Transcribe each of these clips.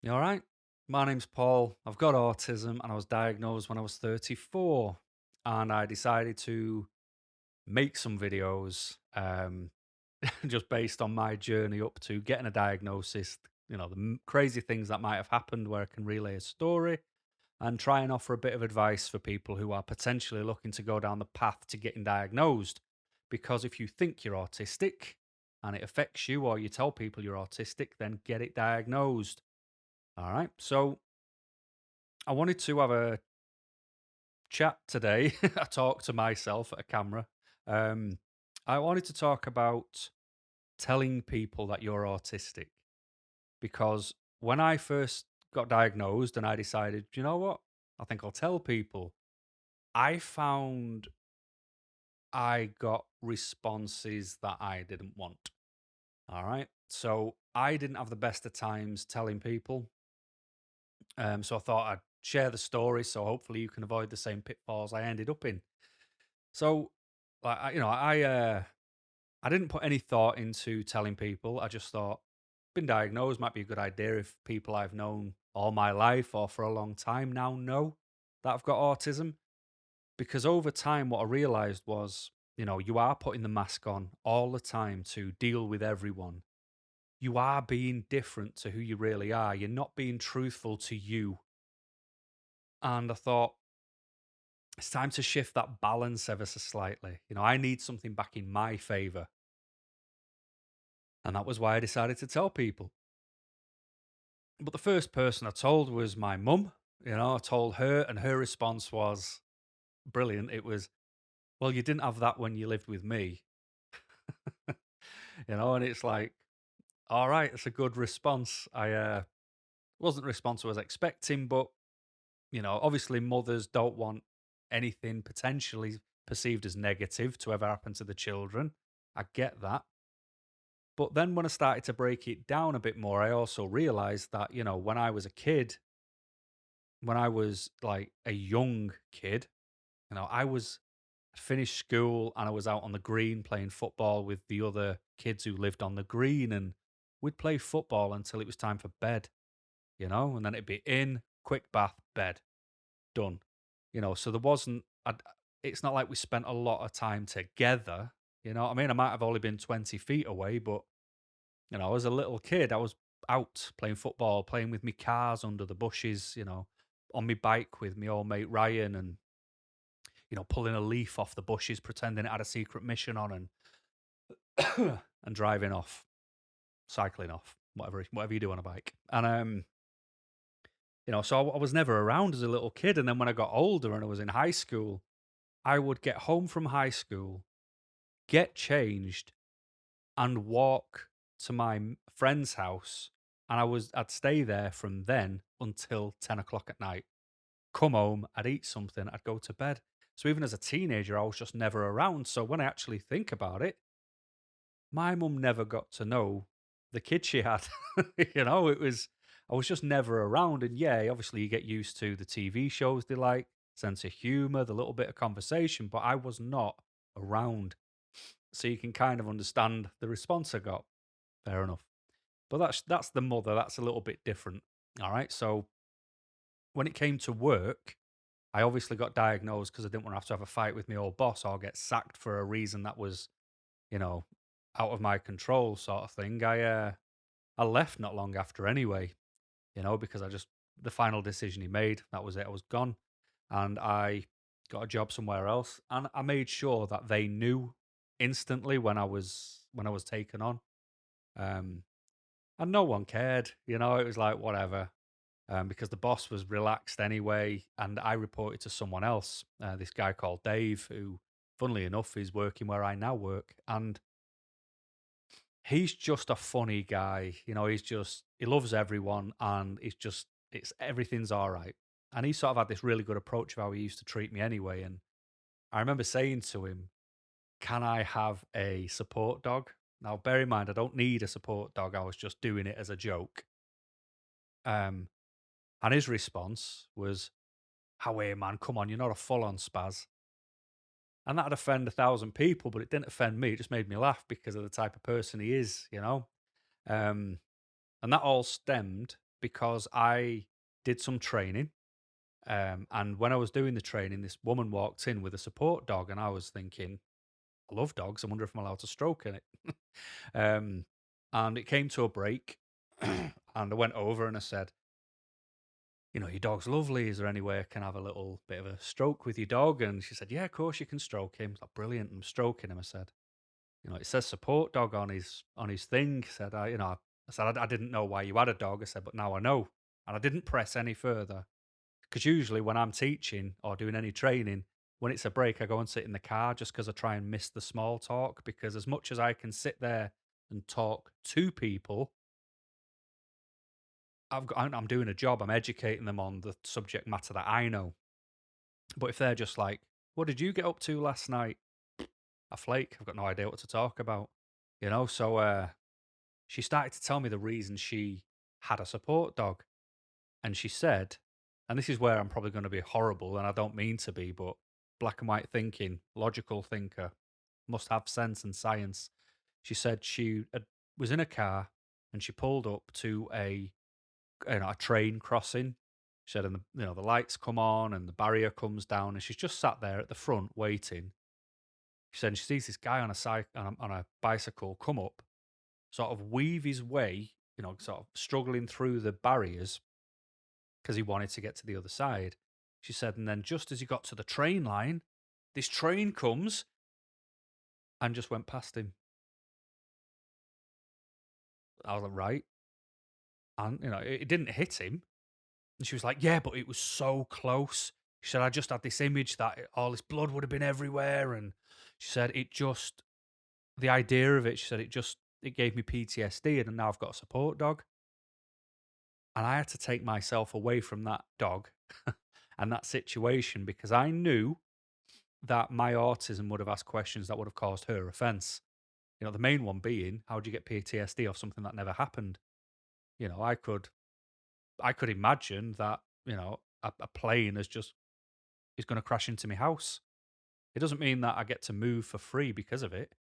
You all right? My name's Paul. I've got autism and I was diagnosed when I was 34. And I decided to make some videos just based on my journey up to getting a diagnosis, the crazy things that might have happened where I can relay a story and try and offer a bit of advice for people who are potentially looking to go down the path to getting diagnosed. Because if you think you're autistic and it affects you or you tell people you're autistic, then get it diagnosed. All right. So I wanted to have a chat today. I talk to myself at a camera. Um, I wanted to talk about telling people that you're autistic because when I first got diagnosed and I decided, you know what, I think I'll tell people, I found I got responses that I didn't want. All right. So I didn't have the best of times telling people. So I thought I'd share the story so hopefully you can avoid the same pitfalls I ended up in. So, I didn't put any thought into telling people. I just thought, been diagnosed might be a good idea if people I've known all my life or for a long time now know that I've got autism. Because over time, what I realized was, you are putting the mask on all the time to deal with everyone. You are being different to who you really are. You're not being truthful to you. And I thought, it's time to shift that balance ever so slightly. I need something back in my favor. And that was why I decided to tell people. But the first person I told was my mum. I told her, and her response was brilliant. It was, well, you didn't have that when you lived with me. And it's like, all right, it's a good response. I wasn't the response I was expecting, but, obviously mothers don't want anything potentially perceived as negative to ever happen to the children. I get that. But then when I started to break it down a bit more, I also realized that, when I was a kid, when I was like a young kid, I finished school and I was out on the green playing football with the other kids who lived on the green, and we'd play football until it was time for bed, and then it'd be in, quick bath, bed, done. So there wasn't, it's not like we spent a lot of time together. What I mean? I might have only been 20 feet away, but as a little kid, I was out playing football, playing with me cars under the bushes, on my bike with my old mate Ryan and, pulling a leaf off the bushes, pretending it had a secret mission on and driving off, cycling off, whatever you do on a bike. And so I was never around as a little kid. And then when I got older and I was in high school, I would get home from high school, get changed, and walk to my friend's house, and I'd stay there from then until 10 o'clock at night. Come home, I'd eat something, I'd go to bed. So even as a teenager, I was just never around. So when I actually think about it, my mum never got to know the kid she had. It was I was just never around. And yeah, obviously you get used to the TV shows they like, sense of humor, the little bit of conversation, but I was not around. So you can kind of understand the response I got. Fair enough. But that's the mother. That's a little bit different. All right. So when it came to work, I obviously got diagnosed because I didn't want to have a fight with my old boss or get sacked for a reason that was, you know, out of my control, sort of thing. I left not long after anyway. Because the final decision he made, that was it. I was gone, and I got a job somewhere else, and I made sure that they knew instantly when I was taken on. Um, and no one cared. It was like whatever. Because the boss was relaxed anyway, and I reported to someone else, this guy called Dave, who, funnily enough, is working where I now work, and he's just a funny guy. He loves everyone, and it's everything's all right. And he sort of had this really good approach of how he used to treat me anyway. And I remember saying to him, "Can I have a support dog?" Now, bear in mind, I don't need a support dog. I was just doing it as a joke. Um, and his response was, "How are you, man? Come on, you're not a full-on spaz." And that'd offend 1,000 people, but it didn't offend me. It just made me laugh because of the type of person he is. Um, and that all stemmed. because I did some training. And when I was doing the training, this woman walked in with a support dog, and I was thinking, I love dogs. I wonder if I'm allowed to stroke in it. um, and it came to a break, and I went over and I said, your dog's lovely. Is there any way I can have a little bit of a stroke with your dog? And she said, yeah, of course you can stroke him. I was like, brilliant. I'm stroking him. I said, it says support dog on his thing. Said I said I didn't know why you had a dog. I said, but now I know. And I didn't press any further because usually when I'm teaching or doing any training, when it's a break, I go and sit in the car just because I try and miss the small talk. Because as much as I can sit there and talk to people, I'm doing a job. I'm educating them on the subject matter that I know. But if they're just like, "What did you get up to last night?" I flake. I've got no idea what to talk about. So she started to tell me the reason she had a support dog. And she said, and this is where I'm probably going to be horrible, and I don't mean to be, but black and white thinking, logical thinker, must have sense and science. She said was in a car and she pulled up to a train crossing. She said, and the lights come on and the barrier comes down, and she's just sat there at the front waiting. She said she sees this guy on a bicycle come up, sort of weave his way, sort of struggling through the barriers because he wanted to get to the other side. She said, and then just as he got to the train line, this train comes and just went past him. I was like, right. And, it didn't hit him. And she was like, yeah, but it was so close. She said, I just had this image that all this blood would have been everywhere. And she said, the idea of it, she said, it gave me PTSD. And now I've got a support dog. And I had to take myself away from that dog and that situation because I knew that my autism would have asked questions that would have caused her offense. The main one being, how do you get PTSD off something that never happened? I could imagine that, a plane is going to crash into my house. It doesn't mean that I get to move for free because of it.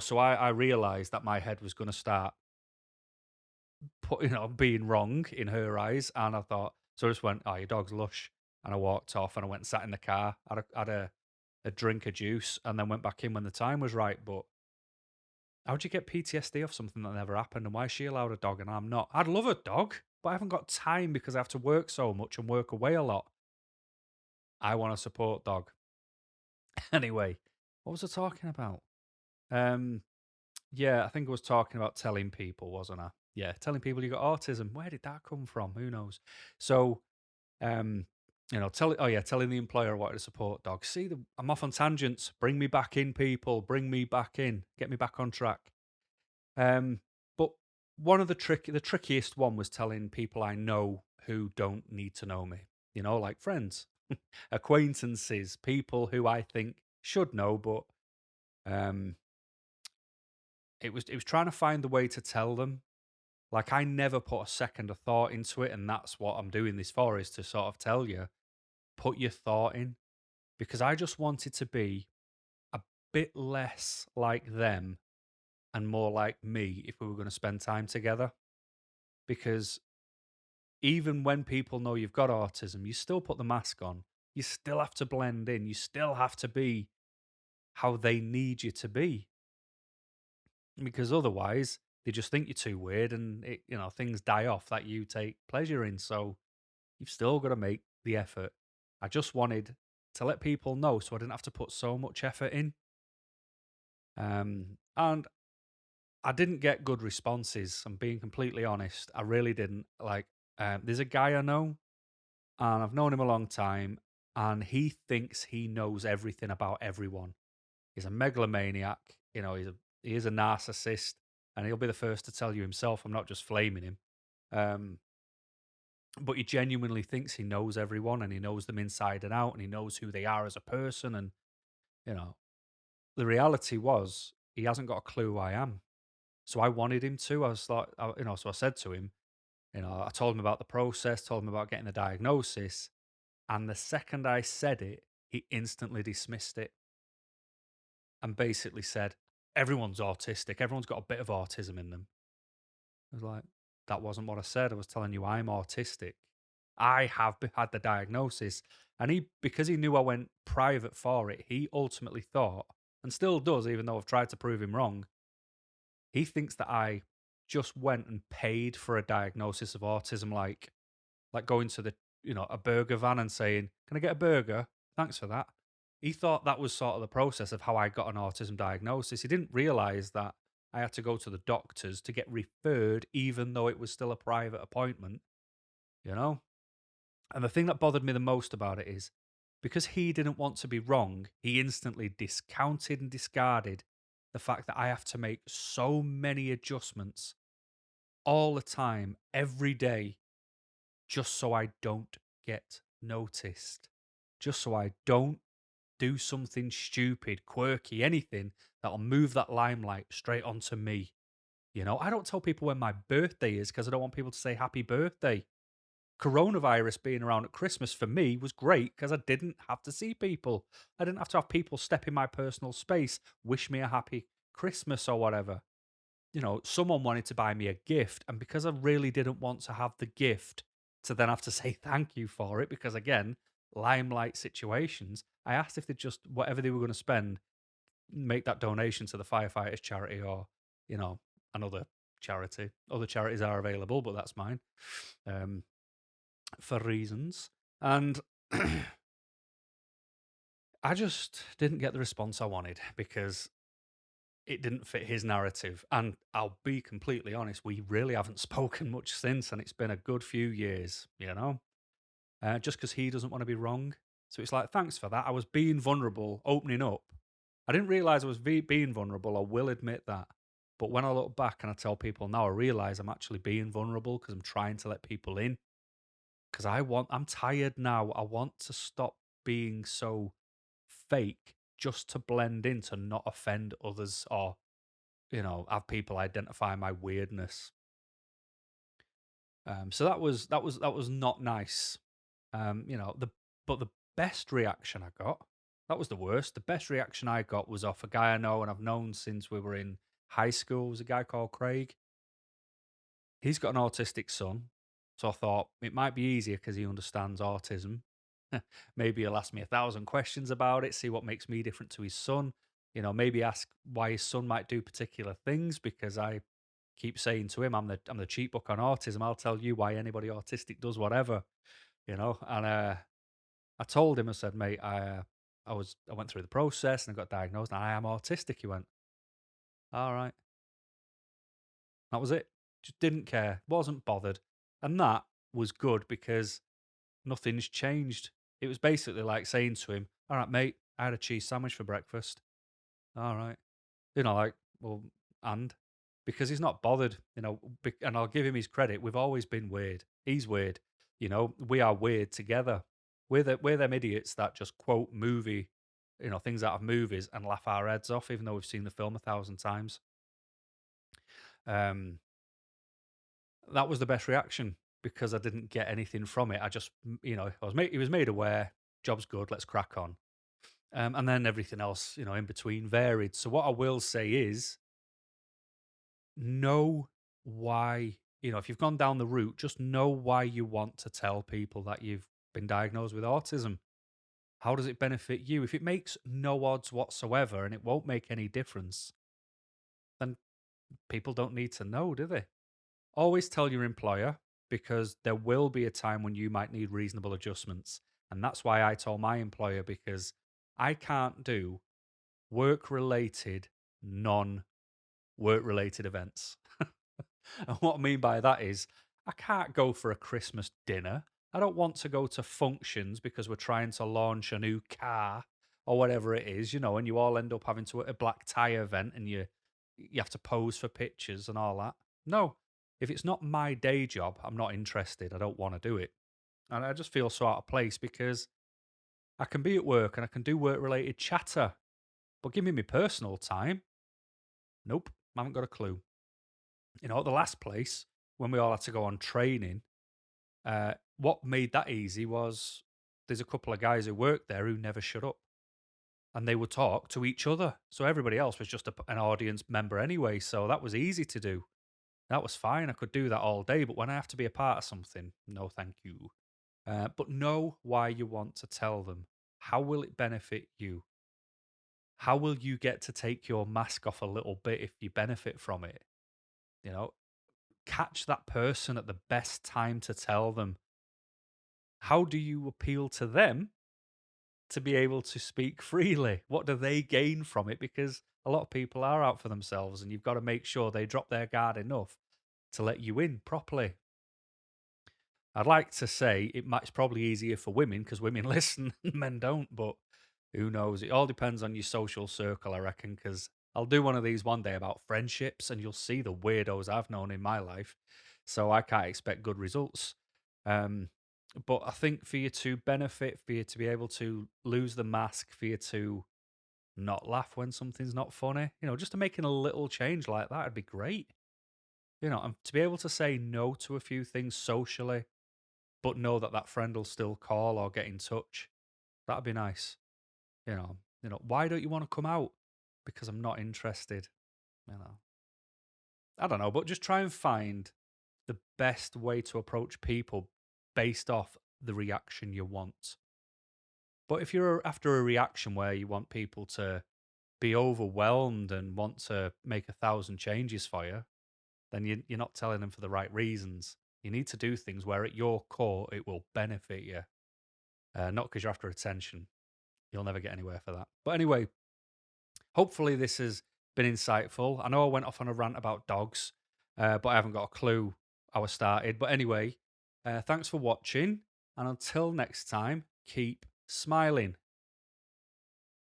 So I realized that my head was going to start being wrong in her eyes. And I thought, so I just went, oh, your dog's lush. And I walked off and I went and sat in the car, had a drink of juice, and then went back in when the time was right. But how'd you get PTSD off something that never happened? And why is she allowed a dog and I'm not? I'd love a dog, but I haven't got time because I have to work so much and work away a lot. I want a support dog. Anyway, what was I talking about? Um, yeah, I think I was talking about telling people, wasn't I? Yeah, telling people you got autism. Where did that come from? Who knows? So, um, telling the employer I wanted a support dog. See, I'm off on tangents. Bring me back in, people. Bring me back in. Get me back on track. But one of the trickiest one was telling people I know who don't need to know me. Like friends, acquaintances, people who I think should know, but um, it was trying to find the way to tell them. Like I never put a second of thought into it, and that's what I'm doing this for, is to sort of tell you, put your thought in, because I just wanted to be a bit less like them and more like me if we were going to spend time together. Because even when people know you've got autism, you still put the mask on. You still have to blend in. You still have to be how they need you to be. Because otherwise, they just think you're too weird and things die off that you take pleasure in. So you've still got to make the effort. I just wanted to let people know so I didn't have to put so much effort in. And I didn't get good responses. I'm being completely honest. I really didn't. Like, there's a guy I know, and I've known him a long time, and he thinks he knows everything about everyone. He's a megalomaniac. He is a narcissist, and he'll be the first to tell you himself. I'm not just flaming him. Um, but he genuinely thinks he knows everyone, and he knows them inside and out, and he knows who they are as a person. And you know, the reality was he hasn't got a clue who I am. So I wanted him to. I was like, so I said to him, I told him about the process, told him about getting the diagnosis, and the second I said it, he instantly dismissed it and basically said, everyone's autistic. Everyone's got a bit of autism in them. I was like, that wasn't what I said. I was telling you I'm autistic. I have had the diagnosis. And because he knew I went private for it, he ultimately thought, and still does, even though I've tried to prove him wrong, he thinks that I just went and paid for a diagnosis of autism, like going to a burger van and saying, "Can I get a burger? Thanks for that." He thought that was sort of the process of how I got an autism diagnosis. He didn't realize that I had to go to the doctors to get referred, even though it was still a private appointment, you know? And the thing that bothered me the most about it is because he didn't want to be wrong, he instantly discounted and discarded the fact that I have to make so many adjustments all the time, every day, just so I don't get noticed, just so I don't do something stupid, quirky, anything that'll move that limelight straight onto me. I don't tell people when my birthday is because I don't want people to say happy birthday. Coronavirus being around at Christmas for me was great because I didn't have to see people. I didn't have to have people step in my personal space, wish me a happy Christmas or whatever. Someone wanted to buy me a gift, and because I really didn't want to have the gift to then have to say thank you for it, because again, limelight situations, I asked if they just, whatever they were going to spend, make that donation to the firefighters charity or, you know, another charity. Other charities are available, but that's mine. For reasons. And I just didn't get the response I wanted because it didn't fit his narrative. And I'll be completely honest, we really haven't spoken much since, and it's been a good few years, just because he doesn't want to be wrong. So it's like, thanks for that. I was being vulnerable, opening up. I didn't realize I was being vulnerable. I will admit that. But when I look back and I tell people now, I realize I'm actually being vulnerable because I'm trying to let people in. Because I'm tired now. I want to stop being so fake just to blend in to not offend others or, have people identify my weirdness. So that was not nice. But the best reaction I got, that was the worst. The best reaction I got was off a guy I know and I've known since we were in high school. It was a guy called Craig. He's got an autistic son. So I thought it might be easier because he understands autism. Maybe he'll ask me 1,000 questions about it, see what makes me different to his son. Maybe ask why his son might do particular things because I keep saying to him, I'm the cheat book on autism. I'll tell you why anybody autistic does whatever, And I told him, I said, mate, I went through the process and I got diagnosed and I am autistic. He went, all right. That was it. Just didn't care. Wasn't bothered. And that was good because nothing's changed. It was basically like saying to him, all right, mate, I had a cheese sandwich for breakfast. All right. Well, and because he's not bothered, and I'll give him his credit. We've always been weird. He's weird. We are weird together. We're them idiots that just quote things out of movies and laugh our heads off, even though we've seen the film 1,000 times. That was the best reaction because I didn't get anything from it. I just, he was made aware. Job's good. Let's crack on. And then everything else, in between varied. So what I will say is, know why, if you've gone down the route, just know why you want to tell people that you've been diagnosed with autism. How does it benefit you? If it makes no odds whatsoever and it won't make any difference, then people don't need to know, do they? Always tell your employer because there will be a time when you might need reasonable adjustments. And that's why I told my employer because I can't do work related, non work related events. And what I mean by that is, I can't go for a Christmas dinner. I don't want to go to functions because we're trying to launch a new car or whatever it is, and you all end up having to a black tie event and you have to pose for pictures and all that. No, if it's not my day job, I'm not interested. I don't want to do it. And I just feel so out of place because I can be at work and I can do work related chatter, but give me my personal time. Nope, I haven't got a clue. At the last place, when we all had to go on training, what made that easy was there's a couple of guys who worked there who never shut up. And they would talk to each other. So everybody else was just an audience member anyway. So that was easy to do. That was fine. I could do that all day. But when I have to be a part of something, no, thank you. But know why you want to tell them. How will it benefit you? How will you get to take your mask off a little bit if you benefit from it? You know, catch that person at the best time to tell them. How do you appeal to them to be able to speak freely? What do they gain from it? Because a lot of people are out for themselves, and you've got to make sure they drop their guard enough to let you in properly. I'd like to say it's probably easier for women because women listen and men don't, but who knows? It all depends on your social circle, I reckon. Because I'll do one of these one day about friendships and you'll see the weirdos I've known in my life. So I can't expect good results. Um, but I think for you to benefit, for you to be able to lose the mask, for you to not laugh when something's not funny, just to making a little change like that would be great. And to be able to say no to a few things socially but know that that friend will still call or get in touch. That'd be nice. Why don't you want to come out? Because I'm not interested. You know, I don't know, but just try and find the best way to approach people based off the reaction you want. But if you're after a reaction where you want people to be overwhelmed and want to make 1,000 changes for you, then you're not telling them for the right reasons. You need to do things where at your core it will benefit you, not because you're after attention. You'll never get anywhere for that. But anyway, hopefully this has been insightful. I know I went off on a rant about dogs, but I haven't got a clue how I started. But anyway, thanks for watching. And until next time, keep smiling.